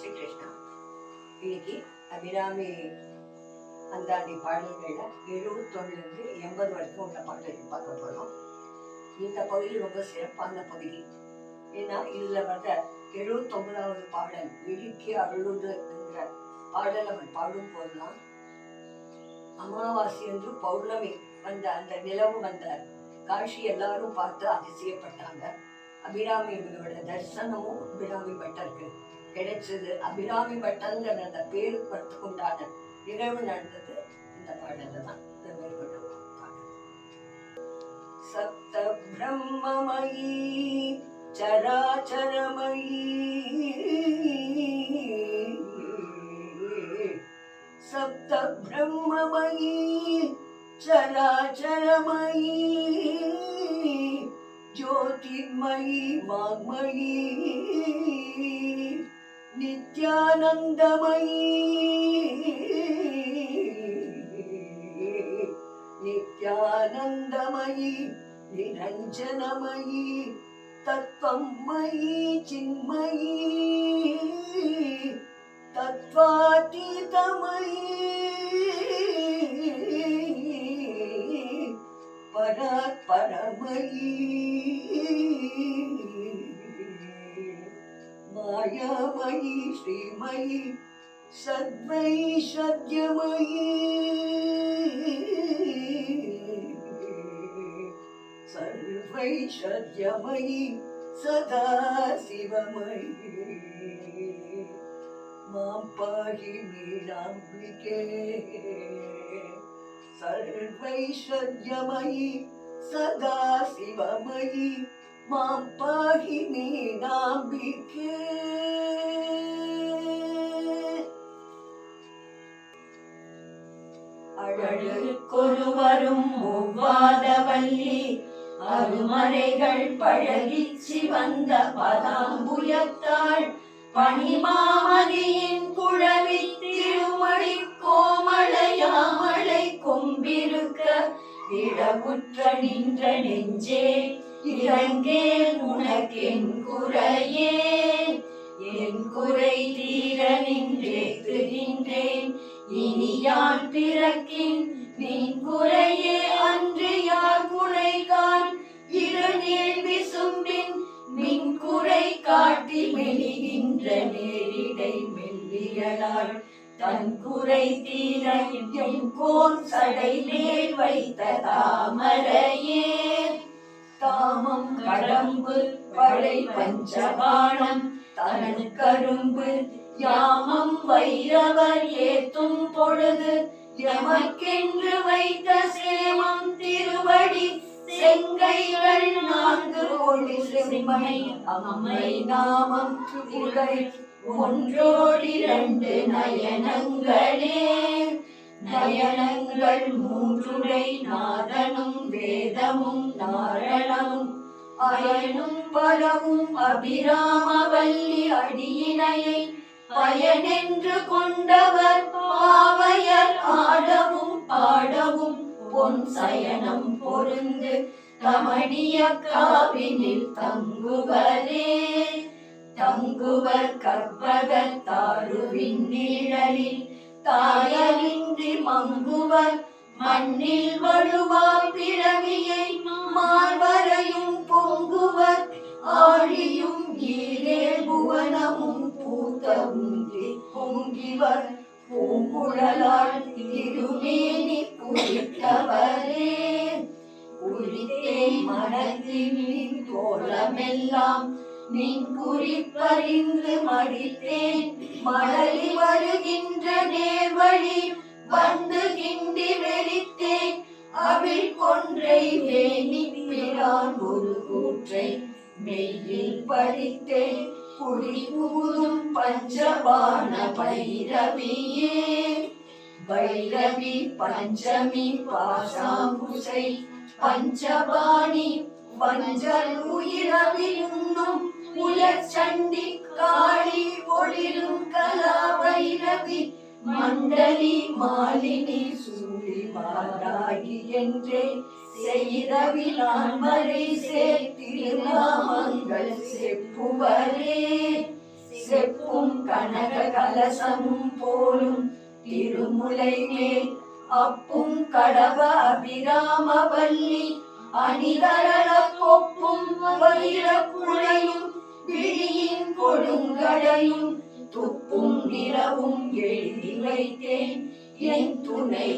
ஸ்ரீ கிருஷ்ணா. இன்னைக்கு அபிராமி அந்தாதி பாடல்கள்ல 71 80 வரைக்கும் உள்ள பாடல்கள் பார்க்க போறோம். இந்த பகுதி ரொம்ப சிறப்பான பகுதி. ஏன்னா இதுல வந்த 79வது பாடல் விழிக்கு அருளுது என்ற பாடல் அவன் பாடும் போதுதான் அமாவாசை என்று பௌர்ணமி வந்த அந்த நிலவு வந்த காட்சி எல்லாரும் பார்த்து அதிசயப்பட்டாங்க. அபிராமியோட தரிசனமும் அபிராமி பட்டருக்கு கிடைச்சது. அபிராமி பட்டங்கிற அந்த பேரு பட்டுக்குண்டான நிகழ்வு நடந்தது இந்த பாடல தான். சப்த பிரம்மமயி சராச்சரமயி சப்த பிரம்மமயி சராச்சரமயி ज्योतिर्मयी वाग्मयी नित्यानंदमयी नित्यानंदमयी निरंजनमयी तत्त्वमयी चिन्मयी तत्त्वातीतमयी परमयी मायामयी श्रीमयी सद्वैषद्यमयी सर्वैषद्यमयी सदा शिवमयी मां पाहि मीनाम्बिके सर्वैषद्यमयी सदा शिवमयी मां पाहि मीनाम्बिके. அழலுக்கொருவரும் ஒவ்வாதவல்லி அருமறைகள் பழகிச்சி வந்த பதாம்புயத்தாள் பணிமாமதியின் குழவி திருமணி கோமளையாமலை கொம்பிருக்க இடமுற்ற நின்ற நெஞ்சே இறங்கேன் உனக்கென் குறையே என் குறை தீர நின்றேன் இனி யான் பிறக்கின் நின் குறையே அன்று யார் குறைகான் இருநீள் விசும்பின் மின் குறை காட்டி மெலிகின்ற நேரிடை மெல்லியலாள் தன் குறை தீர என் கோன் சடை மேல் வைத்த தாமரையே தாமம் கடம்பு படை பஞ்சபாணம் தனது கரும்பு யாமம் வைரவர் ஏத்தும் பொழுது எமக்கென்று வைத்த சேமம் திருவடி செங்கைகள் 4 ஒளி செம்மை அம்மை நாமம் புகை 1 2 நயனங்களே நயனங்கள் 3 நாதனும் வேதமும் நாரணமும் அயனும் பலவும் அபிராமவல்லி அடியினையை பயனென்று கொண்டவர் பாவையர் ஆடவும் பாடவும் பொன் சயனம் பொருந்து கமணிய காவினில் தங்குவரே தங்குவர் கற்பகத் தாருவின் நிழலில் தாயலின்றி மங்குவர் மண்ணில் வழுவா பிறவியை மார்வரையும் பொங்குவர் ஆழியும் ஈரே புவனமும் பூத்தவும் பொங்கிவர் பூங்குழலால் திருமேனி புரித்தவரே புரித்தேன் மனத்தின் கோலமெல்லாம் நின் குறிப்பறிந்து மடித்தேன் மடலி வருகின்ற நேர்வழி வந்து கிண்டி வெறித்தேன் அவிழ் கொன்றை வேணி பிரான் ஒரு கூற்றை மெய்யில் படித்தேன் குடி புகுதும் பஞ்சபாண பைரவியே பைரவி பஞ்சமி பாசாங்குசை பஞ்சபாணி வஞ்சலுயிரவியுண்ணும் உயர்ச்சண்டி காளி ஒளிரும் கலா பைரவி மண்டலி மாலினி சூழி வாராகி என்றே செய்தவிலான் வரை சேர்த்திருநாமங்கள் செப்புவரே செப்பும் கனக கலசமும் போலும் திருமுலை மேல் அப்பும் கடவ அபிராமவல்லி அணிதரள கொப்பும் வைரக்குழையும் விழியின் கொடுங்கடையும் துப்பும் நிறவும் எழுதி வைத்தேன் என் துணை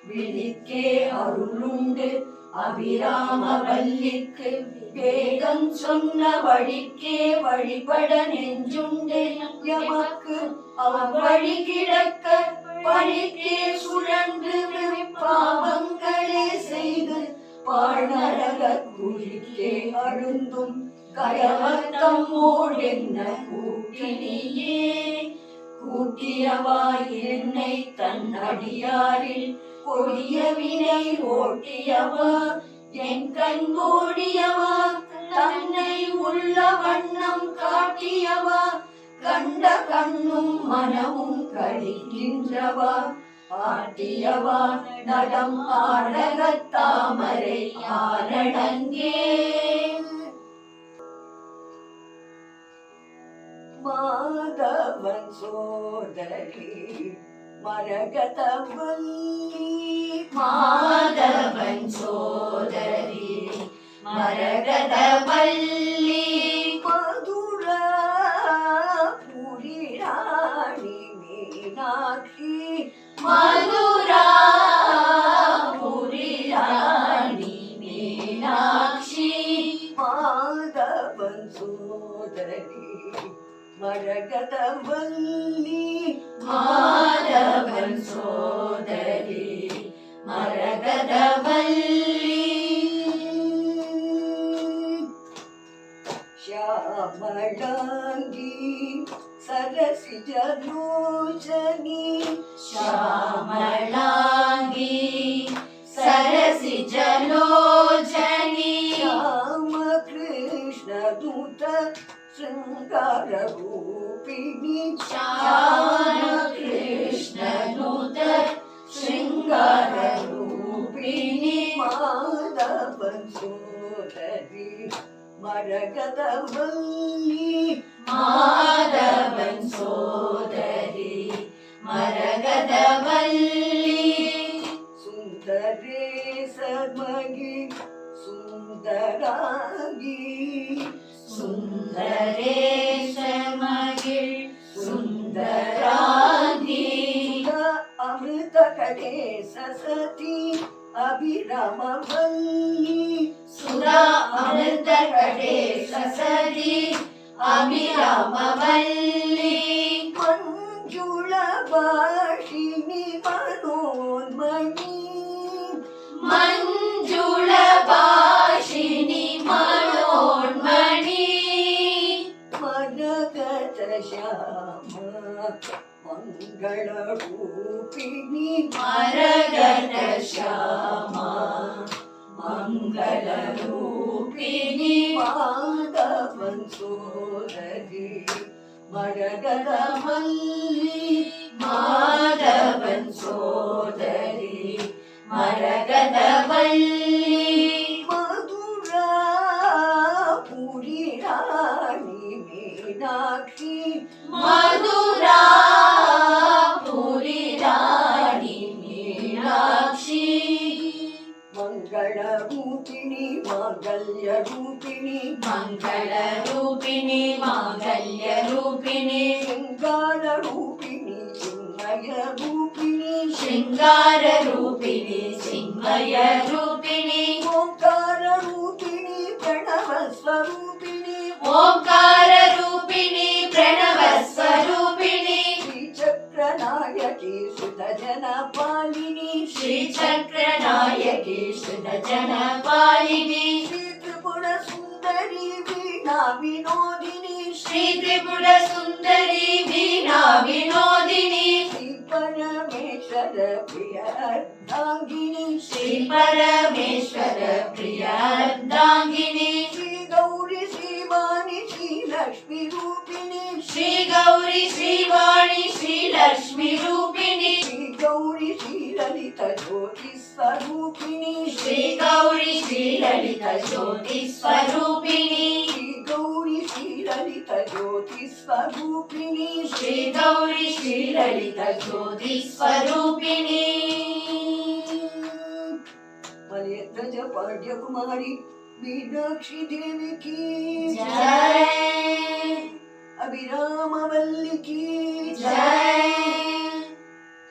விழிக்கே அருளுண்டு அபிராமவல்லிக்கு வேதம் சொன்ன வழிக்கே வழிபட நெஞ்சுண்டு எமக்கு அவ்வழி கிடக்க பழிக்கே சுழன்று பாவங்களே செய்து பாழ்நரக குழிக்கே அழுந்தும் கயவத்தம்மோடென்ன கூட்டியவாய் என்னை தன் அடியாரில் கொடிய வினை ஓட்டியவா என் கண் ஓடியவா தன்னை உள்ள வண்ணம் காட்டியவா கண்ட கண்ணும் மனமும் கழிக்கின்றவா ஆட்டியவா நடம் ஆடகத் தாமரை ஆரணங்கே மாதவன் சோதரி மரகதவல்லி மாதவன் சோதரி மரகதவல்லி மதுரா புரிராணி மீனாட்சி மதுரா புரிராணி மீனாட்சி மாதவன் சோதரி மரகதவல்லி மாதவன் சோதரி மரகதவல்லி ஷியாமளாங்கி சரசிஜலோச்சனி ஷியாமளாங்கி சரசிஜலோச்சனி ராம கிருஷ்ண தூத शृंगार रूपिणी श्याम कृष्ण दूत श्रृंगार रूपिणी माधवन सोदरी मरगदवल्ली माधवन सोदरी मरगदवल्ली सुंदरे सर्मगी सुंदरागी सुंदरेश मगिल सुंदरांगी अमृत कटे ससती अभिरामवल्ली सुधा अमृत कटे ससती अभिरामवल्ली मंजुळ भाषिणी मनोन्मणी मंजुळ भाषिणी मनोन्मणी मरगत श्यामा मंगल रूपिणी मरगत श्यामा मंगल रूपिणी माधवन सोदरी मरगदवल्ली माधवन सोदरी मरगदवल्ली मधुरा पुरी रानी मीनाक्षी मधुरा पुरी रानी मीनाक्षी मंगल रूपिणी मांगल्य रूपिणी मंगल रूपिणी मांगल्य रूपिणी शृंगार रूपिणी चिन्मय रूपिणी श्रृंगार रूपिणी चिन्मय रूपिणी ओंकार रूपिणी प्रणव स्वरूपिणी ओंकार रूपिणी प्रणव स्वरूपिणी श्रीचक्र नायकी सुत जन पालिनी श्रीचक्र नायकी सुध जन पालिनी श्री त्रिपुर सुंदरी वीणा विनोदिनी श्री त्रिपुर सुंदरी वीणा विनोदिनी श्री परमेश्वर प्रिय अर्धांगिनी श्री परमेश्वर प्रिय अर्धांगिनी श्री गौरी श्रीवाणी श्री लक्ष्मी रूपिणी श्री गौरी श्रीवाणी श्री लक्ष्मी रूपिणी श्री गौरी श्री ललित ज्योति स्वरूपिणी श्री गौरी श्री ललित ज्योति स्वरूपिणी श्री गौरी श्री ललित स्वरूपिणी श्री गौरी श्री ललिता ज्योति स्वरूपिणी मलयध्वज पाड्य कुमारी मीनाक्षी देवी की जय अभिराम वल्ली की जय